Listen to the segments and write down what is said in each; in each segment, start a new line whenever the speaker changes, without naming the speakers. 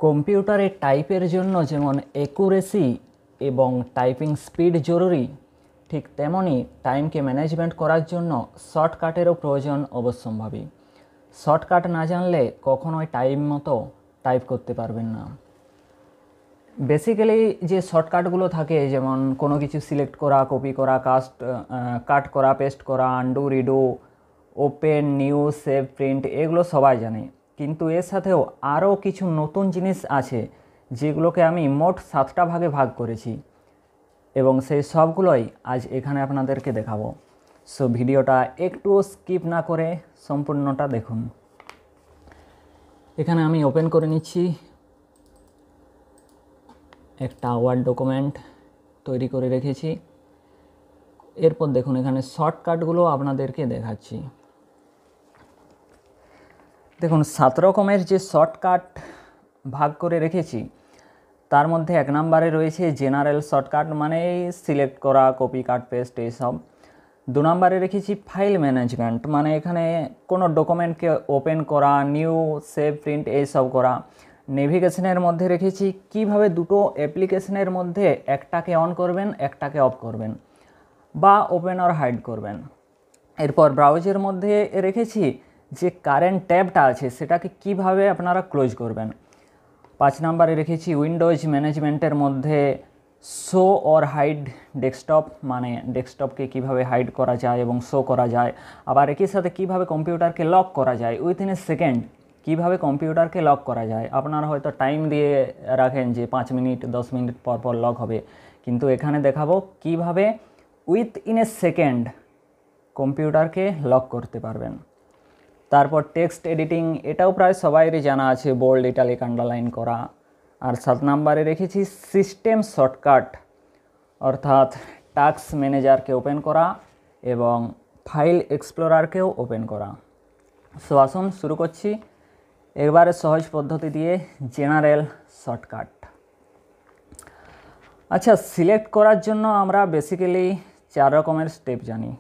কম্পিউটারে টাইপের জন্য যেমন অ্যাকুরেসি এবং টাইপিং স্পিড জরুরি, ঠিক তেমনই টাইমকে ম্যানেজমেন্ট করার জন্য শর্টকাটেরও প্রয়োজন অবশ্যম্ভাবী। শর্টকাট না জানলে কখনোই টাইম মতো টাইপ করতে পারবেন না। বেসিক্যালি যে শর্টকাটগুলো থাকে, যেমন কোনো কিছু সিলেক্ট করা, কপি করা, কাট করা, পেস্ট করা, undo, redo, open, new, save, print, এগুলো সবাই জানে। কিন্তু এর সাথেও আরও কিছু নতুন জিনিস আছে যেগুলোকে আমি মোট 7টা ভাগে ভাগ করেছি এবং সেই সবগুলোই আজ এখানে আপনাদেরকে দেখাবো। সো ভিডিওটা একটু স্কিপ না করে সম্পূর্ণটা দেখুন। এখানে আমি ওপেন করে নিচ্ছি, একটা ওয়ার্ড ডকুমেন্ট তৈরি করে রেখেছি। এরপর দেখুন এখানে শর্টকাটগুলো আপনাদেরকে দেখাচ্ছি। দেখুন 7 রকমের যে শর্টকাট ভাগ করে রেখেছি তার মধ্যে 1 নম্বরে রয়েছে জেনারেল শর্টকাট, মানে সিলেক্ট করা, কপি, কাট, পেস্ট এইসব। 2 নম্বরে রেখেছি ফাইল ম্যানেজমেন্ট, মানে এখানে কোনো ডকুমেন্টকে ওপেন করা, নিউ, সেভ, প্রিন্ট এইসব করা। নেভিগেশনের মধ্যে রেখেছি কিভাবে দুটো অ্যাপ্লিকেশনের মধ্যে একটাকে অন করবেন, একটাকে অফ করবেন বা ওপেন আর হাইড করবেন। এরপর ব্রাউজারের মধ্যে রেখেছি যে কারেন্ট ট্যাবটা আছে সেটাকে কিভাবে আপনারা ক্লোজ করবেন। 5 নম্বরে রেখেছি উইন্ডোজ ম্যানেজমেন্টের মধ্যে শো অর হাইড ডেস্কটপ, মানে ডেস্কটপকে কিভাবে হাইড করা যায় এবং শো করা যায়। আবার একই সাথে কিভাবে কম্পিউটারকে লক করা যায়, উইথিন এ সেকেন্ড কিভাবে কম্পিউটারকে লক করা যায়। আপনারা হয়তো টাইম দিয়ে রাখেন যে 5 মিনিট 10 মিনিট পর পর লক হবে, কিন্তু এখানে দেখাবো কিভাবে উইথিন এ সেকেন্ড কম্পিউটারকে লক করতে পারবেন। তারপর টেক্সট এডিটিং, এটাও প্রায় সবাইরই জানা আছে, বোল্ড, ইটালিক, আন্ডারলাইন করা। আর 7 নম্বরে রেখেছি সিস্টেম শর্টকাট, অর্থাৎ টাস্ক ম্যানেজারকে ওপেন করা এবং ফাইল এক্সপ্লোরারকেও ওপেন করা। সো আসুন শুরু করছি এবারে সহজ পদ্ধতি দিয়ে, জেনারেল শর্টকাট। আচ্ছা, সিলেক্ট করার জন্য আমরা বেসিক্যালি 4 রকমের স্টেপ জানি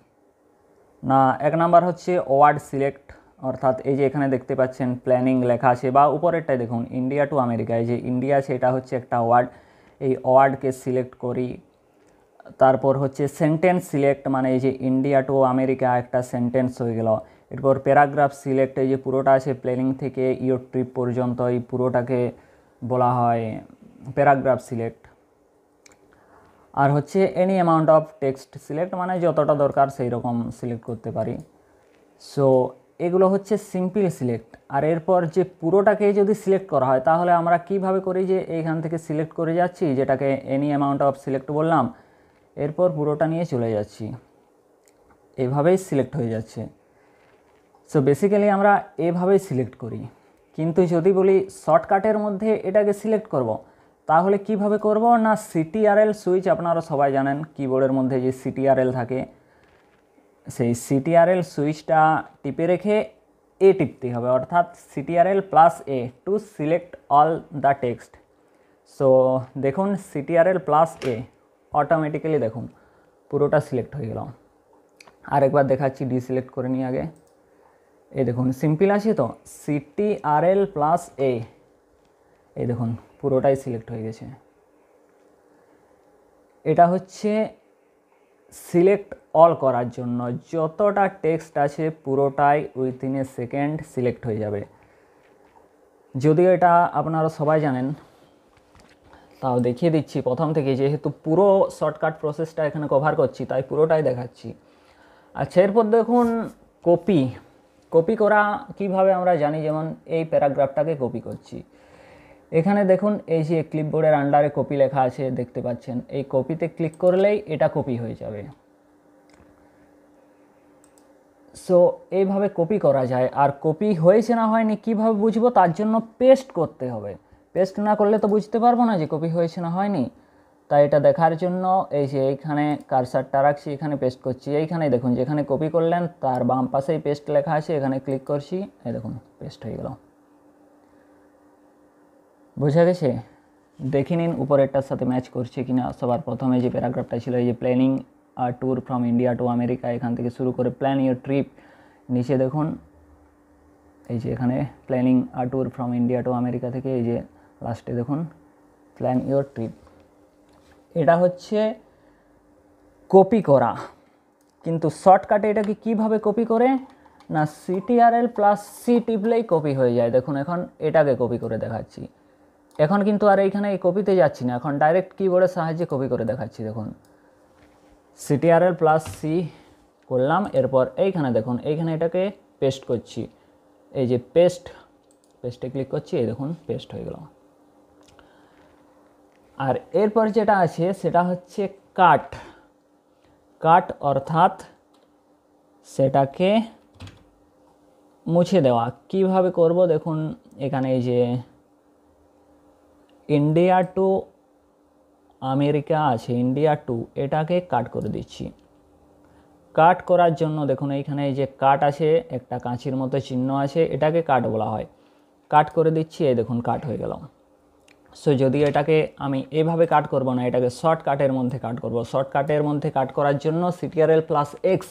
না। 1 নাম্বার হচ্ছে ওয়ার্ড সিলেক্ট, অর্থাৎ এই যে এখানে দেখতে পাচ্ছেন প্ল্যানিং লেখা আছে বা উপরেরটাই দেখুন ইন্ডিয়া টু আমেরিকা, এই যে ইন্ডিয়া আছে এটা হচ্ছে একটা ওয়ার্ড, এই ওয়ার্ডকে সিলেক্ট করি। তারপর হচ্ছে সেন্টেন্স সিলেক্ট, মানে এই যে ইন্ডিয়া টু আমেরিকা একটা সেন্টেন্স হয়ে গেল। এরপর প্যারাগ্রাফ সিলেক্ট, এই যে পুরোটা আছে প্ল্যানিং থেকে ইয়োর ট্রিপ পর্যন্ত, এই পুরোটাকে বলা হয় প্যারাগ্রাফ সিলেক্ট। আর হচ্ছে any amount of text select, মানে যতটা দরকার সেই রকম সিলেক্ট করতে পারি। সো এগুলো হচ্ছে সিম্পল সিলেক্ট। আর এরপর যে পুরোটাকে যদি সিলেক্ট করা হয় তাহলে আমরা কিভাবে করি, যে এইখান থেকে সিলেক্ট করে যাচ্ছি, যেটাকে এনি অ্যামাউন্ট অফ সিলেক্ট বললাম, এরপর পুরোটা নিয়ে চলে যাচ্ছি, এভাবেই সিলেক্ট হয়ে যাচ্ছে। সো বেসিক্যালি আমরা এভাবেই সিলেক্ট করি। কিন্তু যদি বলি শর্টকাটের মধ্যে এটাকে সিলেক্ট করব, তাহলে কিভাবে করব না, সিটিআরএল সুইচ আপনারা সবাই জানেন, কিবোর্ডের মধ্যে যে সিটিআরএল থাকে, সেই সিটিআরএল সুইচটা টিপে রেখে এ টিপতে হবে, অর্থাৎ CTRL plus A to select all the text. So দেখুন সিটিআরএল প্লাস এ, অটোমেটিক্যালি দেখুন পুরোটা সিলেক্ট হয়ে গেল। আরেকবার দেখাচ্ছি, ডিসিলেক্ট করে নিই আগে। এই দেখুন সিম্পল আছে তো, সিটিআরএল প্লাস এ, এই দেখুন পুরোটাই সিলেক্ট হয়ে গেছে। এটা হচ্ছে সিলেক্ট অল করার জন্য, যতটা টেক্সট আছে পুরোটাই উইথিন এ সেকেন্ড সিলেক্ট হয়ে যাবে। যদিও এটা আপনারা সবাই জানেন, তাও দেখিয়ে দিচ্ছি প্রথম থেকে, যেহেতু পুরো শর্টকাট প্রসেসটা এখানে কভার করছি তাই পুরোটাই দেখাচ্ছি। আচ্ছা, এরপর দেখুন কপি করা কিভাবে আমরা জানি, যেমন এই প্যারাগ্রাফটাকে কপি করছি, এখানে দেখুন এই যে ক্লিপবোর্ডের আন্ডারে কপি লেখা আছে দেখতে পাচ্ছেন, এই কপিতে ক্লিক করলেই এটা কপি হয়ে যাবে। সো এইভাবে কপি করা যায়। আর কপি হয়েছে না হয়নি কিভাবে বুঝবো, তার জন্য পেস্ট করতে হবে। পেস্ট না করলে তো বুঝতে পারবো না যে কপি হয়েছে না হয়নি। তাই এটা দেখার জন্য এই যে এইখানে কারসারটা রাখছি, এখানে পেস্ট করছি। এইখানে দেখুন যেখানে কপি করলেন তার বাম পাশেই পেস্ট লেখা আছে, এখানে ক্লিক করছি, এই দেখুন পেস্ট হয়ে গেল। বোঝা গেছে? দেখে নিন উপরেরটার সাথে ম্যাচ করছে কিনা। সবার প্রথমে যে প্যারাগ্রাফটা ছিল, এই যে প্ল্যানিং আর tour from India to America, এখান থেকে শুরু করে প্ল্যান ইউর ট্রিপ, নিচে দেখুন এই যে এখানে প্ল্যানিং আর tour from India to America থেকে এই যে লাস্টে দেখুন প্ল্যান ইওর ট্রিপ। এটা হচ্ছে কপি করা, কিন্তু শর্টকাটে এটাকে কিভাবে কপি করে না CTRL+C টিপলেই কপি হয়ে যায়। দেখুন এখন এটাকে কপি করে দেখাচ্ছি। এখন কিন্তু আর এইখানে এই কপিতে যাচ্ছি না, এখন ডাইরেক্ট কিবোর্ডের সাহায্যে কপি করে দেখাচ্ছি। দেখুন CTRL+C করলাম, এরপর এইখানে দেখুন এইখানে এটাকে পেস্ট করছি। এই যে পেস্টে ক্লিক করছি, এই দেখুন পেস্ট হয়ে গেল। আর এরপর যেটা আছে সেটা হচ্ছে কাট অর্থাৎ সেটাকে মুছে দেওয়া। কিভাবে করব দেখুন এখানে এই যে ইন্ডিয়া টু আমেরিকা আছে, ইন্ডিয়া টু, এটাকে কাট করে দিচ্ছি। কাট করার জন্য দেখুন এইখানে এই যে কাট আছে, একটা কাঁচির মতো চিহ্ন আছে, এটাকে কাট বলা হয়। কাট করে দিচ্ছি, এই দেখুন কাট হয়ে গেল। সো যদি এটাকে আমি এইভাবে কাট করব না, এটাকে শর্টকাটের মধ্যে কাট করব। শর্টকাটের মধ্যে কাট করার জন্য CTRL+X,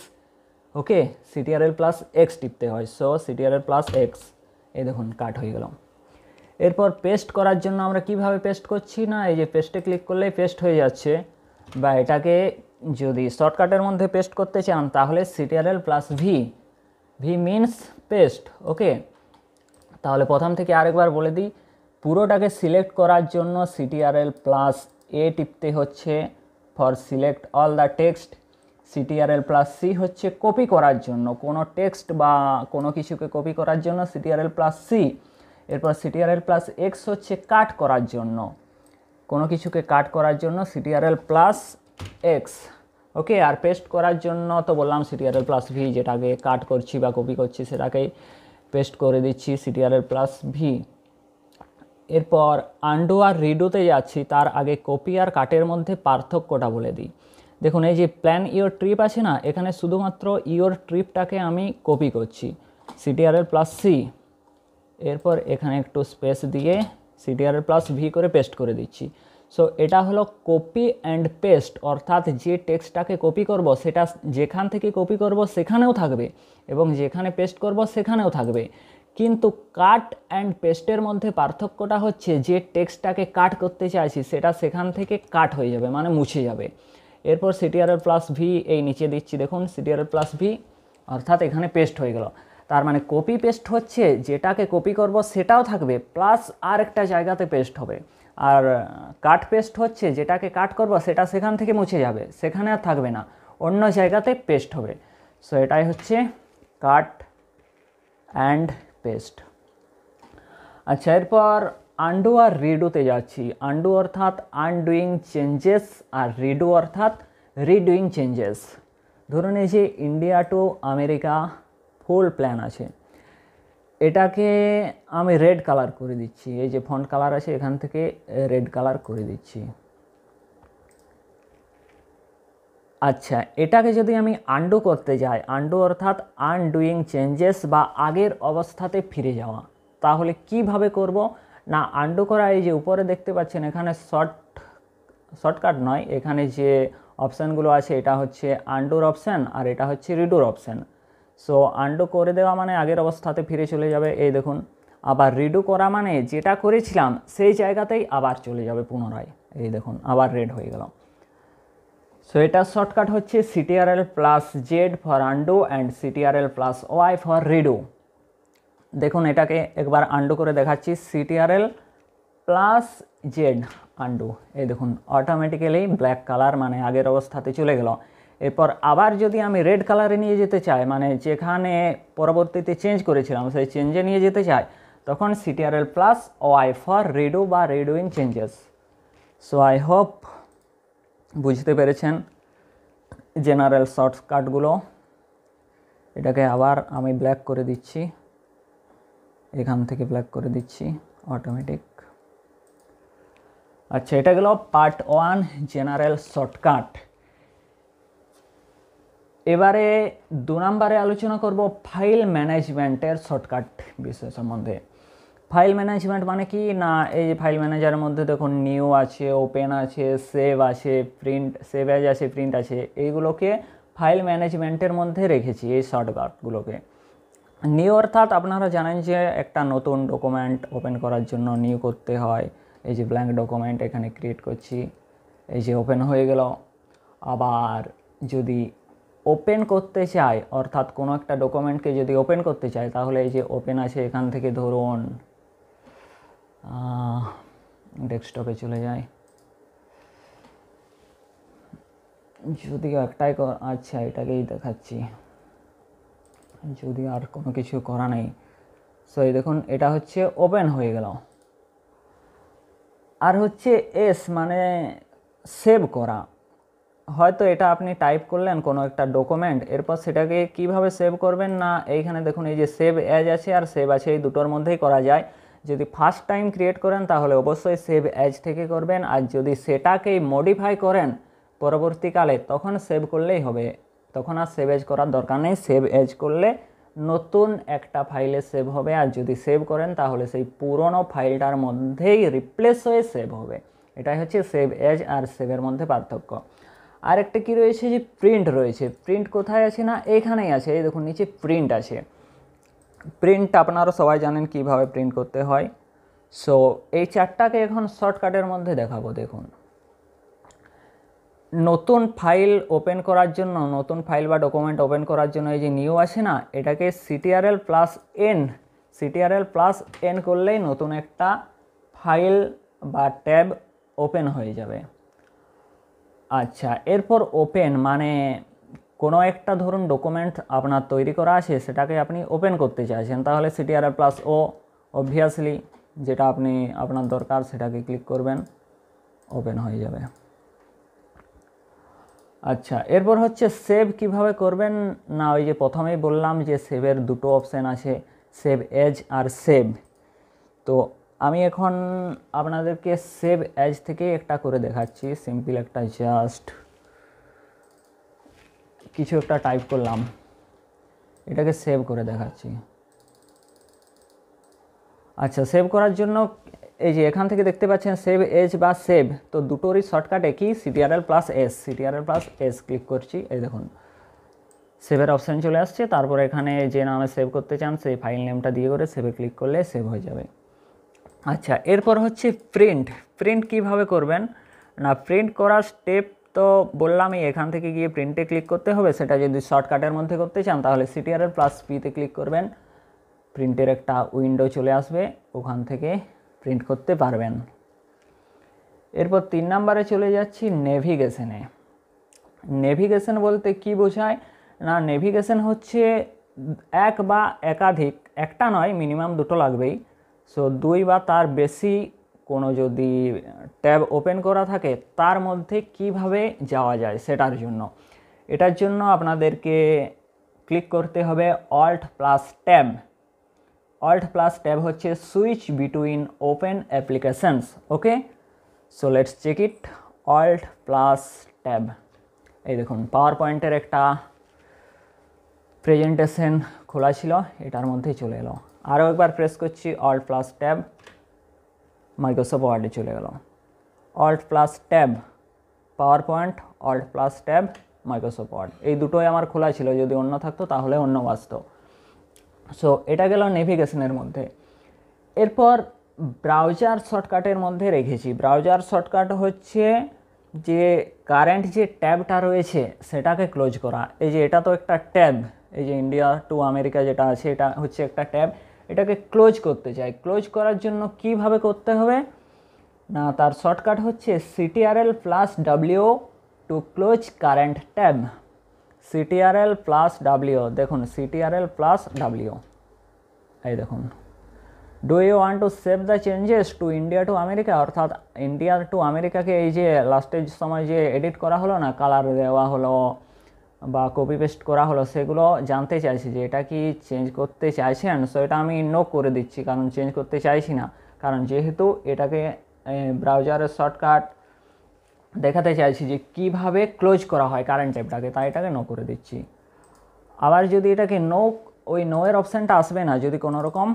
ওকে, CTRL+X টিপতে হয়। সো CTRL+X, এই দেখুন কাট হয়ে গেল। এরপর পেস্ট করার জন্য আমরা কিভাবে পেস্ট করছি না, এই যে পেস্টে ক্লিক করলেই পেস্ট হয়ে যাচ্ছে। বা এটাকে যদি শর্টকাটের মধ্যে পেস্ট করতে চান তাহলে CTRL+V, ভি মিনস পেস্ট, ওকে। তাহলে প্রথম থেকে আরেকবার বলে দিই, পুরোটাকে সিলেক্ট করার জন্য CTRL+A টিপতে হচ্ছে for select all the text. CTRL+C হচ্ছে কপি করার জন্য, কোনো টেক্সট বা কোনো কিছুকে কপি করার জন্য CTRL+C। এরপর CTRL+X হচ্ছে কাট করার জন্য, কোনো কিছুকে কাট করার জন্য CTRL+X, ওকে। আর পেস্ট করার জন্য তো বললাম CTRL+V, যেটাকে কাট করছি বা কপি করছি সেটাকেই পেস্ট করে দিচ্ছি CTRL+V। এরপর আন্ডু আর রিডুতে যাচ্ছি, তার আগে কপি আর কাটের মধ্যে পার্থক্যটা বলে দিই। দেখুন এই যে প্ল্যান ইওর ট্রিপ আছে না, এখানে শুধুমাত্র ইওর ট্রিপটাকে আমি কপি করছি, CTRL+C। এরপর এখানে একটু স্পেস দিয়ে CTRL+V করে পেস্ট করে দিচ্ছি। সো এটা হলো কপি অ্যান্ড পেস্ট, অর্থাৎ যে টেক্সটটাকে কপি করব সেটা যেখান থেকে কপি করব সেখানেও থাকবে এবং যেখানে পেস্ট করব সেখানেও থাকবে। কিন্তু কাট অ্যান্ড পেস্টের মধ্যে পার্থক্যটা হচ্ছে যে টেক্সটটাকে কাট করতে চাইছি সেটা সেখান থেকে কাট হয়ে যাবে, মানে মুছে যাবে। এরপর CTRL+V এই নিচে দিচ্ছি, দেখুন CTRL+V, অর্থাৎ এখানে পেস্ট হয়ে গেল। তার মানে কপি পেস্ট হচ্ছে যেটাকে কপি করব সেটাও থাকবে, প্লাস আর একটা জায়গাতে পেস্ট হবে। আর কাট পেস্ট হচ্ছে যেটাকে কাট করব সেটা সেখান থেকে মুছে যাবে, সেখানে আর থাকবে না, অন্য জায়গাতে পেস্ট হবে। সো এটাই হচ্ছে কাট অ্যান্ড পেস্ট। আচ্ছা, এরপর আন্ডু আর রিডুতে যাচ্ছি। আন্ডু অর্থাৎ আনডুইং চেঞ্জেস আর রিডু অর্থাৎ রিডুইং চেঞ্জেস। ধরুন এই যে India to America full plan আছে, এটাকে আমি রেড কালার করে দিচ্ছি। এই যে ফন্ট কালার আছে এখান থেকে রেড কালার করে দিচ্ছি। আচ্ছা, এটাকে যদি আমি আন্ডু করতে যাই, আন্ডু অর্থাৎ আনডুইং চেঞ্জেস বা আগের অবস্থাতে ফিরে যাওয়া, তাহলে কিভাবে করব না, আন্ডু করা এই যে উপরে দেখতে পাচ্ছেন এখানে শর্টকাট নয়, এখানে যে অপশানগুলো আছে এটা হচ্ছে আন্ডুর অপশান আর এটা হচ্ছে রিডুর অপশান। সো আন্ডু করে দেওয়া মানে আগের অবস্থাতে ফিরে চলে যাবে, এই দেখুন। আবার রিডু করা মানে যেটা করেছিলাম সেই জায়গাতেই আবার চলে যাবে পুনরায়, এই দেখুন আবার রেড হয়ে গেল। সো এটা শর্টকাট হচ্ছে CTRL+Z for undo and CTRL+Y for redo. দেখুন এটাকে একবার আন্ডু করে দেখাচ্ছি, CTRL+Z আন্ডু, এই দেখুন অটোমেটিক্যালি ব্ল্যাক কালার মানে আগের অবস্থাতে চলে গেল। এরপর আবার যদি আমি রেড কালারে নিয়ে যেতে চাই, মানে যেখানে পরবর্তীতে চেঞ্জ করেছিলাম সেই চেঞ্জে নিয়ে যেতে চাই, তখন CTRL+Y ফর রিডু বা রিডুইং চেঞ্জেস। সো আই হোপ বুঝতে পেরেছেন জেনারেল শর্টকাটগুলো। এটাকে আবার আমি ব্ল্যাক করে দিচ্ছি, এখান থেকে ব্ল্যাক করে দিচ্ছি অটোমেটিক। আচ্ছা, এটা গেল পার্ট 1 জেনারেল শর্টকাট। এবারে 2 নম্বরে আলোচনা করব ফাইল ম্যানেজমেন্টের শর্টকাট বিষয় সম্বন্ধে। ফাইল ম্যানেজমেন্ট মানে কি না, এই যে ফাইল ম্যানেজারের মধ্যে দেখুন নিউ আছে, ওপেন আছে, সেভ আছে, প্রিন্ট, সেভ অ্যাজ আছে, প্রিন্ট আছে, এইগুলোকে ফাইল ম্যানেজমেন্টের মধ্যে রেখেছি এই শর্টকাটগুলোকে। নিউ অর্থাৎ আপনারা জানেন যে একটা নতুন ডকুমেন্ট ওপেন করার জন্য নিউ করতে হয়। এই যে ব্ল্যাঙ্ক ডকুমেন্ট এখানে ক্রিয়েট করছি, এই যে ওপেন হয়ে গেল। আবার যদি ওপেন করতে চাই অর্থাৎ কোনো একটা ডকুমেন্টকে যদি ওপেন করতে চাই তাহলে এই যে ওপেন আছে, এখান থেকে ধরুন ডেস্কটপে চলে যায়, যদিও একটাই আচ্ছা এটাকেই দেখাচ্ছি, যদি আর কোনো কিছু করা নেই। সো এই দেখুন এটা হচ্ছে ওপেন হয়ে গেল। আর হচ্ছে এস মানে সেভ করা। হয়তো এটা আপনি টাইপ করলেন কোনো একটা ডকুমেন্ট, এরপর সেটাকে কিভাবে সেভ করবেন না এইখানে দেখুন এই যে সেভ অ্যাজ আছে আর সেভ আছে, এই দুটোর মধ্যেই করা যায়। যদি ফার্স্ট টাইম ক্রিয়েট করেন তাহলে অবশ্যই সেভ অ্যাজ থেকে করবেন, আর যদি সেটাকেই মডিফাই করেন পরবর্তীকালে তখন সেভ করলেই হবে, তখন আর সেভ অ্যাজ করার দরকার নেই। সেভ অ্যাজ করলে নতুন একটা ফাইলে সেভ হবে, আর যদি সেভ করেন তাহলে সেই পুরনো ফাইলটার মধ্যেই রিপ্লেস হয়ে সেভ হবে। এটাই হচ্ছে সেভ অ্যাজ আর সেভের মধ্যে পার্থক্য। আর একটা কী রয়েছে যে প্রিন্ট রয়েছে। প্রিন্ট কোথায় আছে না এখানেই আছে, এই দেখুন নিচে প্রিন্ট আছে। প্রিন্ট আপনারা সবাই জানেন কিভাবে প্রিন্ট করতে হয়। সো এই চারটাকে এখন শর্টকাটের মধ্যে দেখাবো। দেখুন নতুন ফাইল ওপেন করার জন্য, নতুন ফাইল বা ডকুমেন্ট ওপেন করার জন্য এই যে নিউ আছে না, এটাকে CTRL+N করলেই নতুন একটা ফাইল বা ট্যাব ওপেন হয়ে যাবে। আচ্ছা, এরপর ওপেন মানে কোনো একটা ধরুন ডকুমেন্ট আপনার তৈরি করা আছে, সেটাকে আপনি ওপেন করতে চাইছেন, তাহলে CTRL+O অবভিয়াসলি যেটা আপনার দরকার সেটাকে ক্লিক করবেন, ওপেন হয়ে যাবে। আচ্ছা, এরপর হচ্ছে সেভ কিভাবে করবেন না, ওই যে প্রথমেই বললাম যে সেভের দুটো অপশান আছে, সেভ এজ আর সেভ। তো আমি এখন আপনাদেরকে সেভ এজ থেকে একটা করে দেখাচ্ছি। সিম্পল একটা জাস্ট কিছু একটা টাইপ করলাম, এটাকে সেভ করে দেখাচ্ছি। আচ্ছা, সেভ করার জন্য এই যে এখান থেকে দেখতে পাচ্ছেন সেভ এজ বা সেভ, তো দুটোরই শর্টকাট একই, CTRL+S ক্লিক করছি। এই দেখুন সেভের অপশান চলে আসছে, তারপর এখানে যে নামে সেভ করতে চান সেই ফাইল নেমটা দিয়ে করে সেভে ক্লিক করলে সেভ হয়ে যাবে। আচ্ছা, এরপর হচ্ছে প্রিন্ট কিভাবে করবেন না, প্রিন্ট করার স্টেপ তো বললামই, এখান থেকে গিয়ে প্রিন্টে ক্লিক করতে হবে। সেটা যদি শর্টকাটের মধ্যে করতে চান তাহলে CTRL+P-তে ক্লিক করবেন, প্রিন্টের একটা উইন্ডো চলে আসবে, ওখান থেকে প্রিন্ট করতে পারবেন। এরপর 3 নম্বরে চলে যাচ্ছি নেভিগেশনে। নেভিগেশন বলতে কি বোঝায় না, নেভিগেশন হচ্ছে এক বা একাধিক, একটা নয় মিনিমাম দুটো লাগবেই। সো 2 বা তার বেশি কোনো যদি ট্যাব ওপেন করা থাকে তার মধ্যে কিভাবে যাওয়া যায় সেটার জন্য, এটার জন্য আপনাদেরকে ক্লিক করতে হবে Alt+Tab। Alt+Tab হচ্ছে switch between open applications. Okay, so let's check it. Alt+Tab, এই দেখুন পাওয়ার পয়েন্টের একটা প্রেজেন্টেশন খোলা ছিল, এটার মধ্যেই চলে এলো। আরও একবার প্রেস করছি Alt+Tab, মাইক্রোসফট ওয়ার্ডে চলে গেল। Alt+Tab power point, Alt+Tab Microsoft word, এই দুটোই আমার খোলা ছিল, যদি অন্য থাকতো তাহলে অন্য বাজতো। সো এটা গেল নেভিগেশনের মধ্যে। এরপর ব্রাউজার শর্টকাটের মধ্যে রেখেছি। ব্রাউজার শর্টকাট হচ্ছে যে কারেন্ট যে ট্যাবটা রয়েছে সেটাকে ক্লোজ করা। এই যে এটা তো একটা ট্যাব, এই যে ইন্ডিয়া টু আমেরিকা যেটা আছে এটা হচ্ছে একটা ট্যাব, এটাকে ক্লোজ করতে চাই। ক্লোজ করার জন্য কিভাবে করতে হবে না, তার শর্টকাট হচ্ছে CTRL+W two close current tab. CTRL+W, দেখুন CTRL+W, এই দেখুন। Do you want to save the changes to India to America, অর্থাৎ ইন্ডিয়া টু আমেরিকাকে এই যে লাস্টের সময় যে এডিট করা হলো না, কালার দেওয়া হলো বা কপি পেস্ট করা হলো, সেগুলো জানতে চাইছি যে এটা কি চেঞ্জ করতে চাইছেন। সো এটা আমি নো করে দিচ্ছি, কারণ চেঞ্জ করতে চাইছি না, কারণ যেহেতু এটাকে ব্রাউজারের শর্টকাট দেখাতে চাইছি যে কিভাবে ক্লোজ করা হয় কারেন্ট ট্যাবটাকে, তাই এটাকে নো করে দিচ্ছি। আবার যদি এটাকে নো, ওই নো এর অপশানটা আসবে না যদি কোনো রকম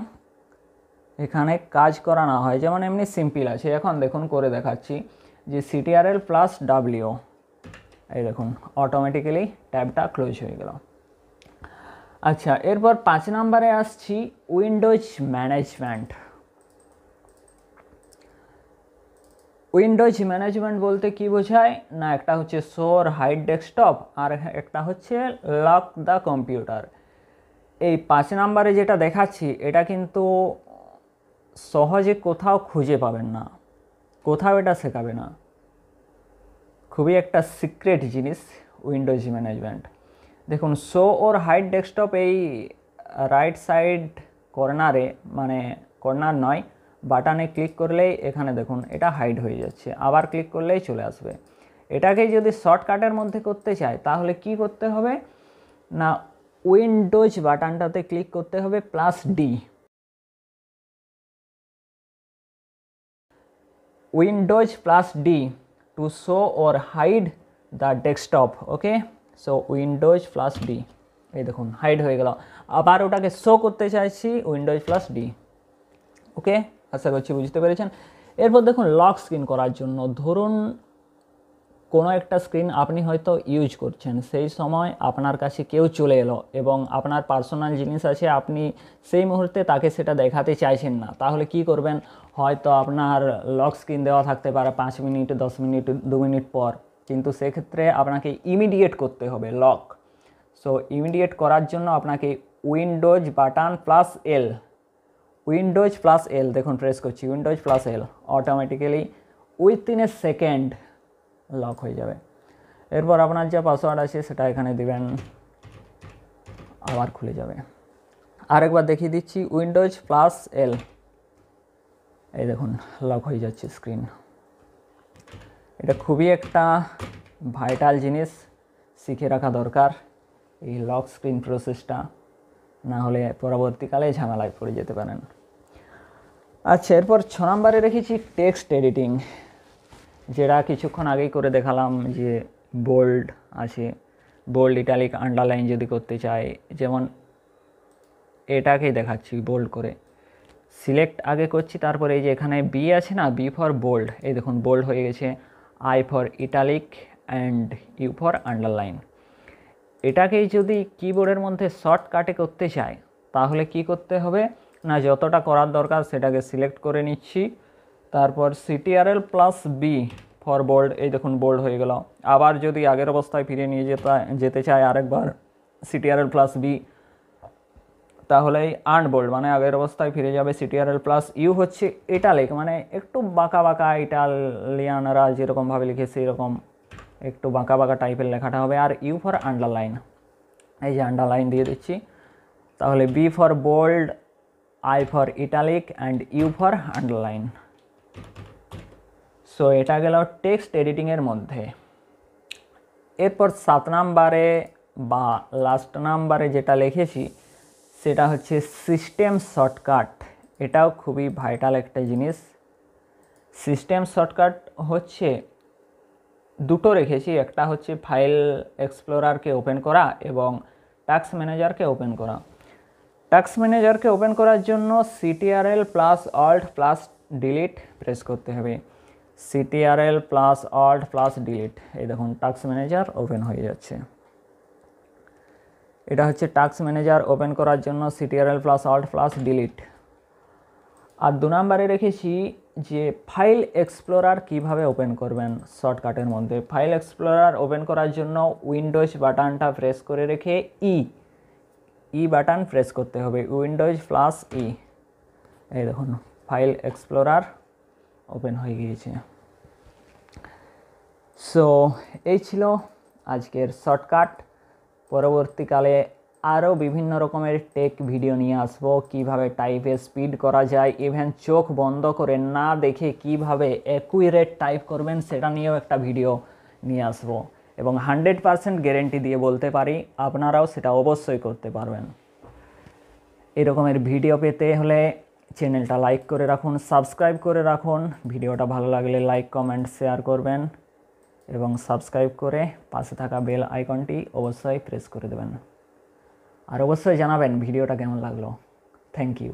এখানে কাজ করা না হয়, যেমন এমনি সিম্পল আছে। এখন দেখুন করে দেখাচ্ছি যে CTRL+W, এই দেখুন অটোমেটিক্যালি ট্যাবটা ক্লোজ হয়ে গেল। আচ্ছা, এরপর 5 নম্বরে আসছি উইন্ডোজ ম্যানেজমেন্ট। উইন্ডোজ ম্যানেজমেন্ট বলতে কি বোঝায় না, একটা হচ্ছে শোর হাইড ডেস্কটপ আর একটা হচ্ছে লক দ্য কম্পিউটার। এই 5 নম্বরে যেটা দেখাচ্ছি এটা কিন্তু সহজে কোথাও খুঁজে পাবেন না, কোথাও এটা শেখাবে না, খুবই একটা সিক্রেট জিনিস উইন্ডোজ ম্যানেজমেন্ট। দেখুন, শো ওর হাইড ডেস্কটপ এই রাইট সাইড কর্নারে, মানে কর্নার নয়, বাটনে ক্লিক করলেই এখানে দেখুন এটা হাইড হয়ে যাচ্ছে, আবার ক্লিক করলেই চলে আসবে। এটাকে যদি শর্টকাটের মধ্যে করতে চাই তাহলে কি করতে হবে না, উইন্ডোজ বাটনটাতে ক্লিক করতে হবে +D, Windows +D to show or hide the desktop. Okay, so Windows +D, এই দেখুন হাইড হয়ে গেল। আবার ওটাকে শো করতে চাইছি উইন্ডোজ +D। ওকে, আশা করছি বুঝতে পেরেছেন। এরপর দেখুন লক স্ক্রিন করার জন্য, ধরুন কোনো একটা স্ক্রিন আপনি হয়তো ইউজ করছেন, সেই সময় আপনার কাছে কেউ চলে এলো এবং আপনার পার্সোনাল জিনিস আছে, আপনি সেই মুহূর্তে তাকে সেটা দেখাতে চাইছেন না, তাহলে কি করবেন? হয়তো আপনার লক স্ক্রিন দেওয়া থাকতে পারে 5 মিনিট, 10 মিনিট, 2 মিনিট পর, কিন্তু সেক্ষেত্রে আপনাকে ইমিডিয়েট করতে হবে লক। সো ইমিডিয়েট করার জন্য আপনাকে Windows button +L, Windows +L দেখুন প্রেস করছি, Windows +L, automatically within a second lock হয়ে যাবে। এরপর আপনার যা পাসওয়ার্ড আছে সেটা এখানে দিবেন, আবার খুলে যাবে। আরেকবার দেখিয়ে দিচ্ছি, উইন্ডোজ +L, এই দেখুন লক হয়ে যাচ্ছে স্ক্রিন। এটা খুবই একটা ভাইটাল জিনিস, শিখে রাখা দরকার এই লক স্ক্রিন প্রসেসটা, না হলে পরবর্তীকালে ঝামেলায় পড়ে যেতে পারেন। আচ্ছা, এরপর 6 নম্বরে রেখেছি টেক্সট এডিটিং, যেটা কিছুক্ষণ আগেই করে দেখালাম যে বোল্ড আছে, বোল্ড, ইটালিক, আন্ডারলাইন যদি করতে চাই, যেমন এটাকেই দেখাচ্ছি বোল্ড করে সিলেক্ট আগে করছি, তারপরে এই যে এখানে বি আছে না, বি ফর বোল্ড, এই দেখুন বোল্ড হয়ে গেছে, I for italic and U for underline. এটাকেই যদি কিবোর্ডের মধ্যে শর্টকাটে করতে চাই তাহলে কি করতে হবে না, যতটা করার দরকার সেটাকে সিলেক্ট করে নিচ্ছি, তারপর CTRL+B ফর বোল্ড, এই দেখুন বোল্ড হয়ে গেল। আবার যদি আগের অবস্থায় ফিরে নিয়ে যেতে চাই আরেকবার CTRL+B, তাহলে এই আনবোল্ড মানে আগের অবস্থায় ফিরে যাবে। CTRL+U হচ্ছে ইটালিক, মানে একটু বাঁকা বাঁকা, ইটালিয়ানরা যেরকমভাবে লিখে সেই রকম একটু বাঁকা বাঁকা টাইপের লেখাটা হবে। আর ইউ ফর আন্ডারলাইন, এই যে আন্ডারলাইন দিয়ে দিচ্ছি, তাহলে B for bold, I for italic and U for underline. So এটা গেল টেক্সট এডিটিংয়ের মধ্যে। এরপর 7 নাম্বারে বা লাস্ট নাম্বারে যেটা লিখেছি সেটা হচ্ছে সিস্টেম শর্টকাট। এটাও খুবই ভাইটাল একটা জিনিস। সিস্টেম শর্টকাট হচ্ছে দুটো রেখেছি, একটা হচ্ছে ফাইল এক্সপ্লোরারকে ওপেন করা এবং টাস্ক ম্যানেজারকে ওপেন করা। টাস্ক ম্যানেজারকে ওপেন করার জন্য CTRL+Alt+Delete প্রেস করতে হবে, CTRL+Alt+Delete, এই দেখুন টাস্ক ম্যানেজার ওপেন হয়ে যাচ্ছে। এটা হচ্ছে টাস্ক ম্যানেজার ওপেন করার জন্য CTRL+Alt+Delete। আর 2 নম্বরে রেখেছি যে ফাইল এক্সপ্লোরার কিভাবে ওপেন করবেন শর্টকাটের মধ্যে। ফাইল এক্সপ্লোরার ওপেন করার জন্য উইন্ডোজ বাটনটা প্রেস করে রেখে ই বাটন প্রেস করতে হবে, উইন্ডোজ+E, এই দেখুন ফাইল এক্সপ্লোরার ওপেন হয়ে গিয়েছে। সো এই ছিল আজকের শর্টকাট। পরবর্তীকালে আরও বিভিন্ন রকমের টেক ভিডিও নিয়ে আসবো, কিভাবে টাইপে স্পিড করা যায়, ইভেন চোখ বন্ধ করে না দেখে কিভাবে অ্যাকুরেট টাইপ করবেন সেটা নিয়েও একটা ভিডিও নিয়ে আসবো, এবং 100% গ্যারেন্টি দিয়ে বলতে পারি আপনারাও সেটা অবশ্যই করতে পারবেন। এরকমের ভিডিও পেতে হলে চ্যানেলটা লাইক করে রাখুন, সাবস্ক্রাইব করে রাখুন, ভিডিওটা ভালো লাগলে লাইক, কমেন্ট, শেয়ার করবেন এবং সাবস্ক্রাইব করে পাশে থাকা বেল আইকনটি অবশ্যই প্রেস করে দেবেন। আর অবশ্যই জানাবেন ভিডিওটা কেমন লাগলো। Thank you.